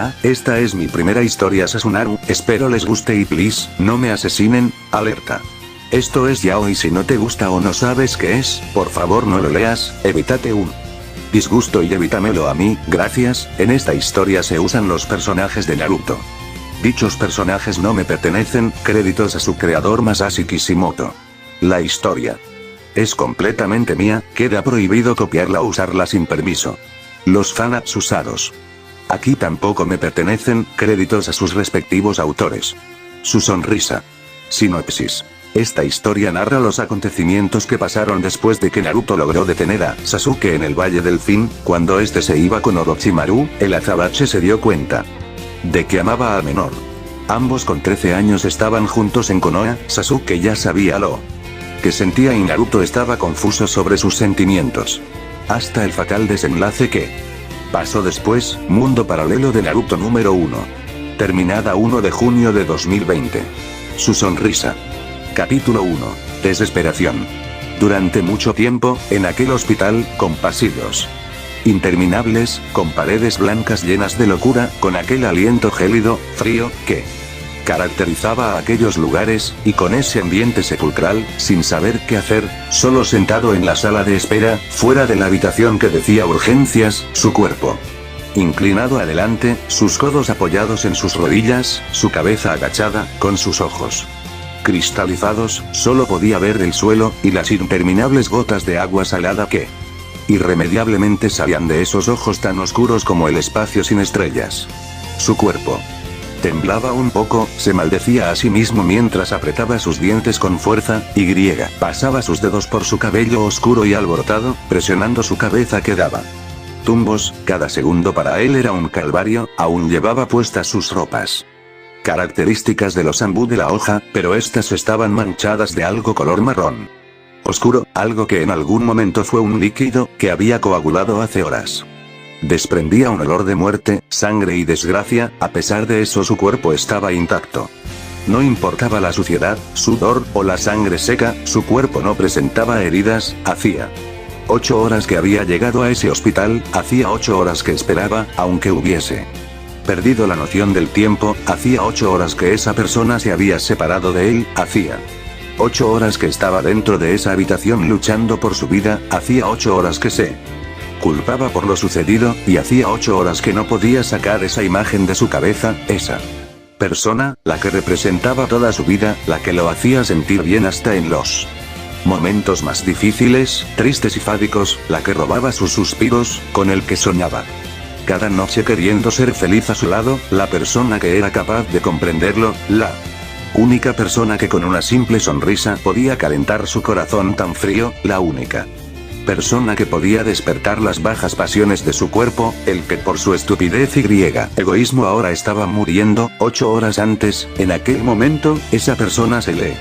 Hola, esta es mi primera historia Sasunaru, espero les guste y please, no me asesinen, alerta. Esto es yaoi y si no te gusta o no sabes qué es, por favor no lo leas, evítate un disgusto y evítamelo a mí, gracias. En esta historia se usan los personajes de Naruto. Dichos personajes no me pertenecen, créditos a su creador Masashi Kishimoto. La historia es completamente mía, queda prohibido copiarla o usarla sin permiso. Los fanarts usados aquí tampoco me pertenecen, créditos a sus respectivos autores. Su sonrisa. Sinopsis. Esta historia narra los acontecimientos que pasaron después de que Naruto logró detener a Sasuke en el Valle del Fin. Cuando este se iba con Orochimaru, el azabache se dio cuenta de que amaba al menor. Ambos con 13 años estaban juntos en Konoha. Sasuke ya sabía lo que sentía y Naruto estaba confuso sobre sus sentimientos. Hasta el fatal desenlace que pasó después. Mundo paralelo de Naruto número 1. Terminada 1 de junio de 2020. Su sonrisa. Capítulo 1. Desesperación. Durante mucho tiempo, en aquel hospital, con pasillos interminables, con paredes blancas llenas de locura, con aquel aliento gélido, frío, que caracterizaba a aquellos lugares, y con ese ambiente sepulcral, sin saber qué hacer, solo sentado en la sala de espera, fuera de la habitación que decía urgencias, su cuerpo inclinado adelante, sus codos apoyados en sus rodillas, su cabeza agachada, con sus ojos cristalizados, solo podía ver el suelo, y las interminables gotas de agua salada que irremediablemente salían de esos ojos tan oscuros como el espacio sin estrellas. Su cuerpo temblaba un poco, se maldecía a sí mismo mientras apretaba sus dientes con fuerza, y pasaba sus dedos por su cabello oscuro y alborotado, presionando su cabeza que daba tumbos. Cada segundo para él era un calvario. Aún llevaba puestas sus ropas características de los ambú de la hoja, pero estas estaban manchadas de algo color marrón oscuro, algo que en algún momento fue un líquido, que había coagulado hace horas. Desprendía un olor de muerte, sangre y desgracia. A pesar de eso su cuerpo estaba intacto. No importaba la suciedad, sudor, o la sangre seca, su cuerpo no presentaba heridas. Hacía 8 horas que había llegado a ese hospital, hacía 8 horas que esperaba, aunque hubiese perdido la noción del tiempo. Hacía 8 horas que esa persona se había separado de él. Hacía 8 horas que estaba dentro de esa habitación luchando por su vida. Hacía 8 horas que se culpaba por lo sucedido, y hacía 8 horas que no podía sacar esa imagen de su cabeza, esa persona, la que representaba toda su vida, la que lo hacía sentir bien hasta en los momentos más difíciles, tristes y fádicos, la que robaba sus suspiros, con el que soñaba cada noche queriendo ser feliz a su lado, la persona que era capaz de comprenderlo, la única persona que con una simple sonrisa podía calentar su corazón tan frío, la única persona que podía despertar las bajas pasiones de su cuerpo, el que por su estupidez y egoísmo ahora estaba muriendo. 8 horas antes, en aquel momento, esa persona se le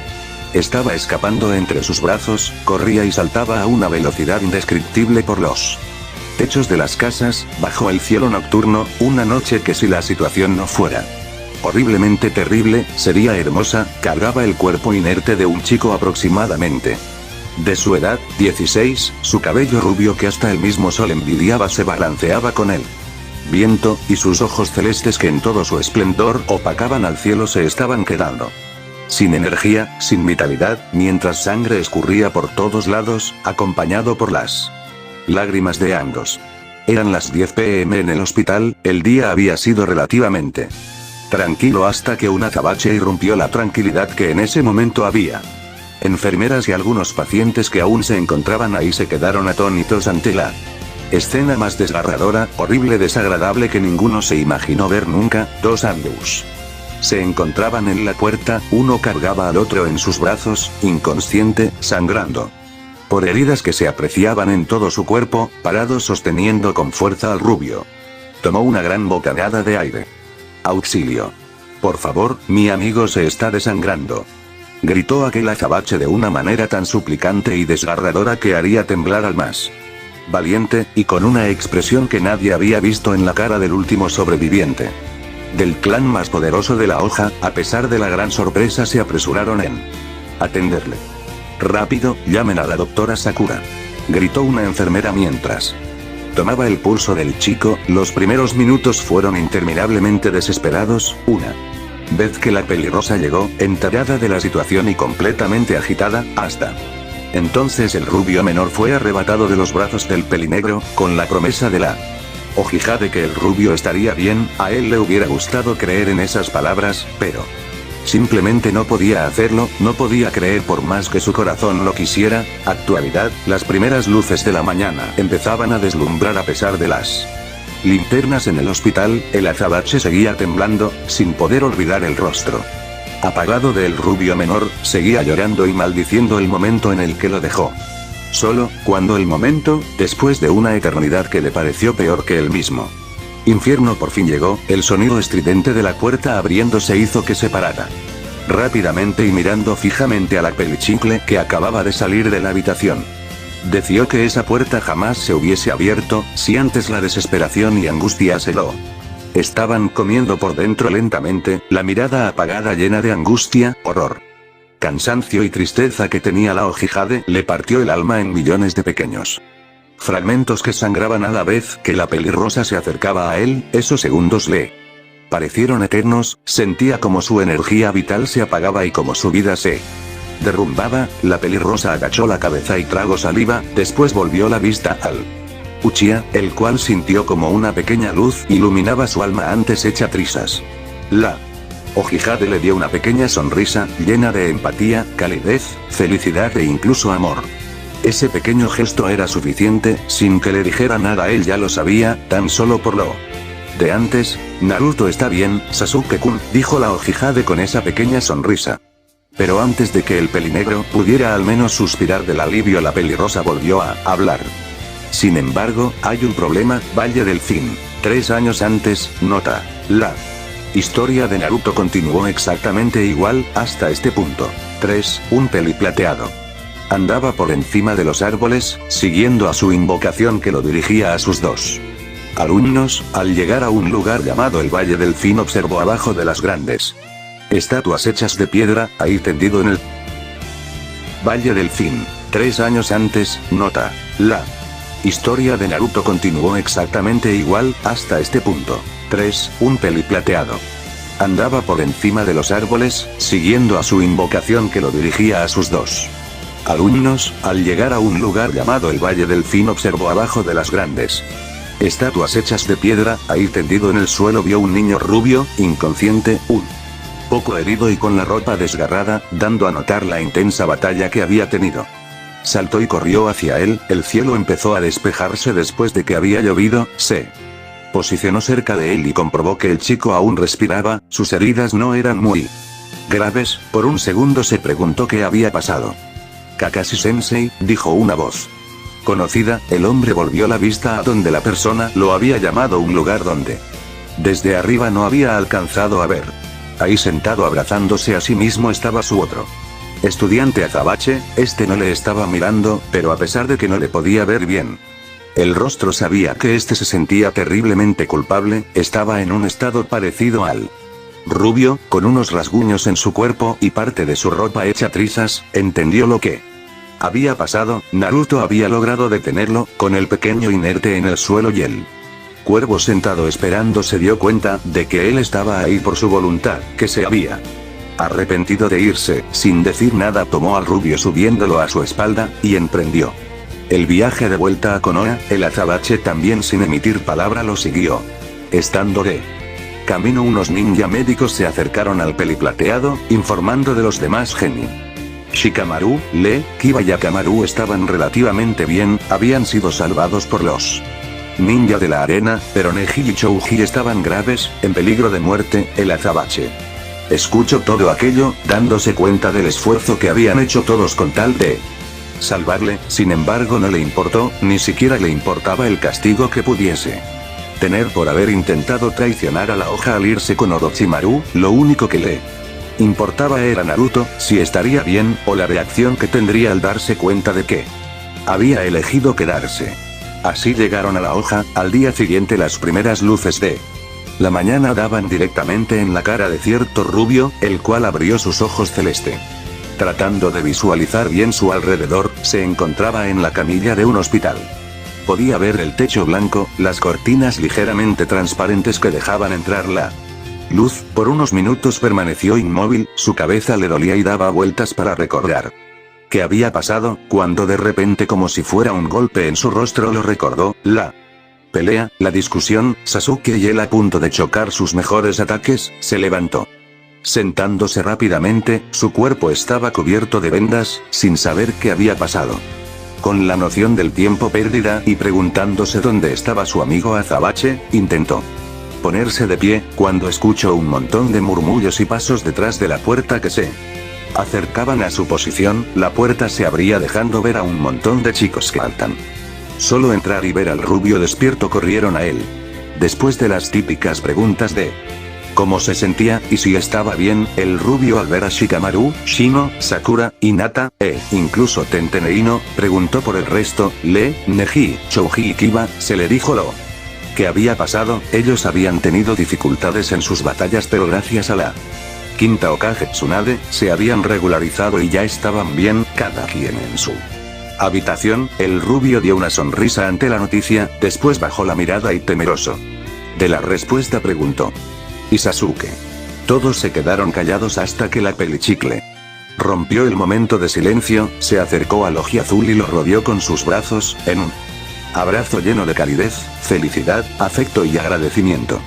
estaba escapando entre sus brazos, corría y saltaba a una velocidad indescriptible por los techos de las casas, bajo el cielo nocturno. Una noche que, si la situación no fuera horriblemente terrible, sería hermosa. Cargaba el cuerpo inerte de un chico aproximadamente de su edad, 16, su cabello rubio que hasta el mismo sol envidiaba se balanceaba con el viento, y sus ojos celestes que en todo su esplendor opacaban al cielo se estaban quedando sin energía, sin vitalidad, mientras sangre escurría por todos lados, acompañado por las lágrimas de ambos. Eran las 10 p.m. en el hospital. El día había sido relativamente tranquilo hasta que un azabache irrumpió la tranquilidad que en ese momento había. Enfermeras y algunos pacientes que aún se encontraban ahí se quedaron atónitos ante la escena más desgarradora, horrible, desagradable que ninguno se imaginó ver nunca. 2 ambus se encontraban en la puerta, uno cargaba al otro en sus brazos, inconsciente, sangrando por heridas que se apreciaban en todo su cuerpo, parado sosteniendo con fuerza al rubio. Tomó una gran bocanada de aire. ¡Auxilio! Por favor, mi amigo se está desangrando. Gritó aquel azabache de una manera tan suplicante y desgarradora que haría temblar al más valiente, y con una expresión que nadie había visto en la cara del último sobreviviente del clan más poderoso de la hoja. A pesar de la gran sorpresa se apresuraron en atenderle. «Rápido, llamen a la doctora Sakura», gritó una enfermera mientras Tomaba el pulso del chico, los primeros minutos fueron interminablemente desesperados, una vez que la pelirrosa llegó, enterada de la situación y completamente agitada, hasta entonces el rubio menor fue arrebatado de los brazos del pelinegro, con la promesa de la Ojija de que el rubio estaría bien. A él le hubiera gustado creer en esas palabras, pero simplemente no podía hacerlo, no podía creer por más que su corazón lo quisiera. Actualidad, las primeras luces de la mañana empezaban a deslumbrar a pesar de las linternas en el hospital. El azabache seguía temblando, sin poder olvidar el rostro apagado del rubio menor, seguía llorando y maldiciendo el momento en el que lo dejó solo, cuando el momento, después de una eternidad que le pareció peor que el mismo infierno, por fin llegó. El sonido estridente de la puerta abriéndose hizo que se parara rápidamente y mirando fijamente a la pelichicle que acababa de salir de la habitación. Deseó que esa puerta jamás se hubiese abierto, si antes la desesperación y angustia se lo estaban comiendo por dentro lentamente, la mirada apagada llena de angustia, horror, cansancio y tristeza que tenía la Ojijade le partió el alma en millones de pequeños fragmentos que sangraban a la vez que la pelirrosa se acercaba a él. Esos segundos le parecieron eternos, sentía como su energía vital se apagaba y como su vida se derrumbaba. La pelirrosa agachó la cabeza y tragó saliva, después volvió la vista al Uchiha, el cual sintió como una pequeña luz iluminaba su alma antes hecha trizas. La Ojijade le dio una pequeña sonrisa, llena de empatía, calidez, felicidad e incluso amor. Ese pequeño gesto era suficiente, sin que le dijera nada él ya lo sabía, tan solo por lo de antes. Naruto está bien, Sasuke-kun, dijo la Ojijade con esa pequeña sonrisa. Pero antes de que el pelinegro pudiera al menos suspirar del alivio, la pelirrosa volvió a hablar. Sin embargo, hay un problema, Valle del Fin. 3 años antes, nota. La historia de Naruto continuó exactamente igual, hasta este punto. 3. Un peliplateado andaba por encima de los árboles, siguiendo a su invocación que lo dirigía a sus dos alumnos. Al llegar a un lugar llamado el Valle del Fin, observó abajo de las grandes estatuas hechas de piedra, ahí tendido en el Valle del Fin. 3 años antes, nota. La historia de Naruto continuó exactamente igual, hasta este punto. 3. Un peliplateado andaba por encima de los árboles, siguiendo a su invocación que lo dirigía a sus dos alumnos. Al llegar a un lugar llamado el Valle del Fin, observó abajo de las grandes estatuas hechas de piedra, ahí tendido en el suelo vio un niño rubio, inconsciente, un poco herido y con la ropa desgarrada, dando a notar la intensa batalla que había tenido. Saltó y corrió hacia él. El cielo empezó a despejarse después de que había llovido. Se posicionó cerca de él y comprobó que el chico aún respiraba, sus heridas no eran muy graves. Por un segundo se preguntó qué había pasado. Kakashi-sensei, dijo una voz conocida. El hombre volvió la vista a donde la persona lo había llamado, un lugar donde desde arriba no había alcanzado a ver. Ahí sentado abrazándose a sí mismo estaba su otro estudiante azabache. Este no le estaba mirando, pero a pesar de que no le podía ver bien el rostro, sabía que este se sentía terriblemente culpable. Estaba en un estado parecido al rubio, con unos rasguños en su cuerpo y parte de su ropa hecha trizas. Entendió lo que había pasado. Naruto había logrado detenerlo, con el pequeño inerte en el suelo y el cuervo sentado esperando. Se dio cuenta de que él estaba ahí por su voluntad, que se había arrepentido de irse. Sin decir nada tomó al rubio subiéndolo a su espalda, y emprendió el viaje de vuelta a Konoha. El azabache también sin emitir palabra lo siguió. Estando de camino, unos ninja médicos se acercaron al peliplateado, informando de los demás genin. Shikamaru, Lee, Kiba y Akamaru estaban relativamente bien, habían sido salvados por los ninja de la arena, pero Neji y Chouji estaban graves, en peligro de muerte. El azabache escuchó todo aquello, dándose cuenta del esfuerzo que habían hecho todos con tal de salvarle. Sin embargo, no le importó, ni siquiera le importaba el castigo que pudiese tener por haber intentado traicionar a la hoja al irse con Orochimaru. Lo único que le importaba era Naruto, si estaría bien, o la reacción que tendría al darse cuenta de que había elegido quedarse. Así llegaron a la hoja. Al día siguiente las primeras luces de la mañana daban directamente en la cara de cierto rubio, el cual abrió sus ojos celeste. Tratando de visualizar bien su alrededor, se encontraba en la camilla de un hospital. Podía ver el techo blanco, las cortinas ligeramente transparentes que dejaban entrar la luz. Por unos minutos permaneció inmóvil, su cabeza le dolía y daba vueltas para recordar qué había pasado, cuando de repente, como si fuera un golpe en su rostro, lo recordó: la pelea, la discusión. Sasuke y él, a punto de chocar sus mejores ataques, se levantó. Sentándose rápidamente, su cuerpo estaba cubierto de vendas, sin saber qué había pasado. Con la noción del tiempo perdida y preguntándose dónde estaba su amigo Azabache, intentó ponerse de pie, cuando escuchó un montón de murmullos y pasos detrás de la puerta que se acercaban a su posición. La puerta se abría dejando ver a un montón de chicos que saltan. Solo entrar y ver al rubio despierto corrieron a él. Después de las típicas preguntas de cómo se sentía, y si estaba bien, el rubio, al ver a Shikamaru, Shino, Sakura, Hinata, incluso Tenteneino, preguntó por el resto. Neji, Chouji y Kiba, se le dijo lo que había pasado. Ellos habían tenido dificultades en sus batallas, pero gracias a la quinta Hokage Tsunade, se habían regularizado y ya estaban bien, cada quien en su habitación. El rubio dio una sonrisa ante la noticia, después bajó la mirada y, temeroso de la respuesta, preguntó: ¿y Sasuke? Todos se quedaron callados hasta que la pelichicle rompió el momento de silencio, se acercó al ojiazul y lo rodeó con sus brazos, en un abrazo lleno de calidez, felicidad, afecto y agradecimiento.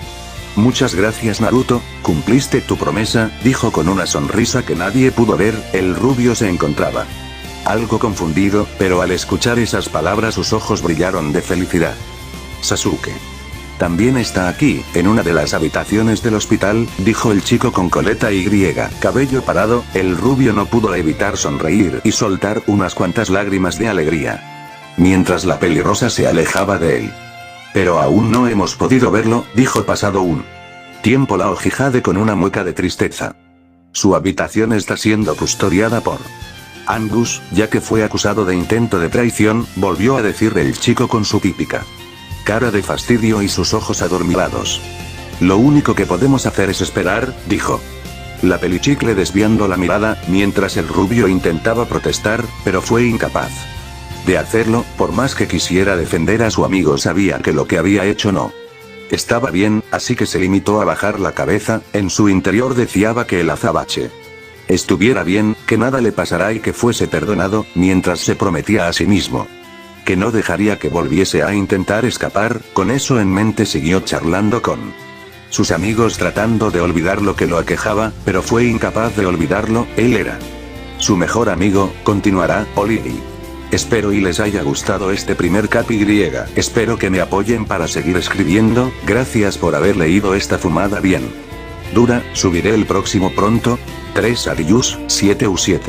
Muchas gracias, Naruto, cumpliste tu promesa, dijo con una sonrisa que nadie pudo ver. El rubio se encontraba algo confundido, pero al escuchar esas palabras sus ojos brillaron de felicidad. Sasuke también está aquí, en una de las habitaciones del hospital, dijo el chico con coleta y cabello parado. El rubio no pudo evitar sonreír y soltar unas cuantas lágrimas de alegría mientras la pelirrosa se alejaba de él. Pero aún no hemos podido verlo, dijo pasado un tiempo la Hokage con una mueca de tristeza. Su habitación está siendo custodiada por Angus, ya que fue acusado de intento de traición, volvió a decir el chico con su típica cara de fastidio y sus ojos adormilados. Lo único que podemos hacer es esperar, dijo la pelichicle desviando la mirada, mientras el rubio intentaba protestar, pero fue incapaz de hacerlo. Por más que quisiera defender a su amigo, sabía que lo que había hecho no estaba bien, así que se limitó a bajar la cabeza. En su interior deseaba que el azabache estuviera bien, que nada le pasará y que fuese perdonado, mientras se prometía a sí mismo que no dejaría que volviese a intentar escapar. Con eso en mente siguió charlando con sus amigos, tratando de olvidar lo que lo aquejaba, pero fue incapaz de olvidarlo. Él era su mejor amigo. Continuará, Olili. Espero y les haya gustado este primer capi griega. Espero que me apoyen para seguir escribiendo. Gracias por haber leído esta fumada bien dura. Subiré el próximo pronto. 3 Arius, 7 U7.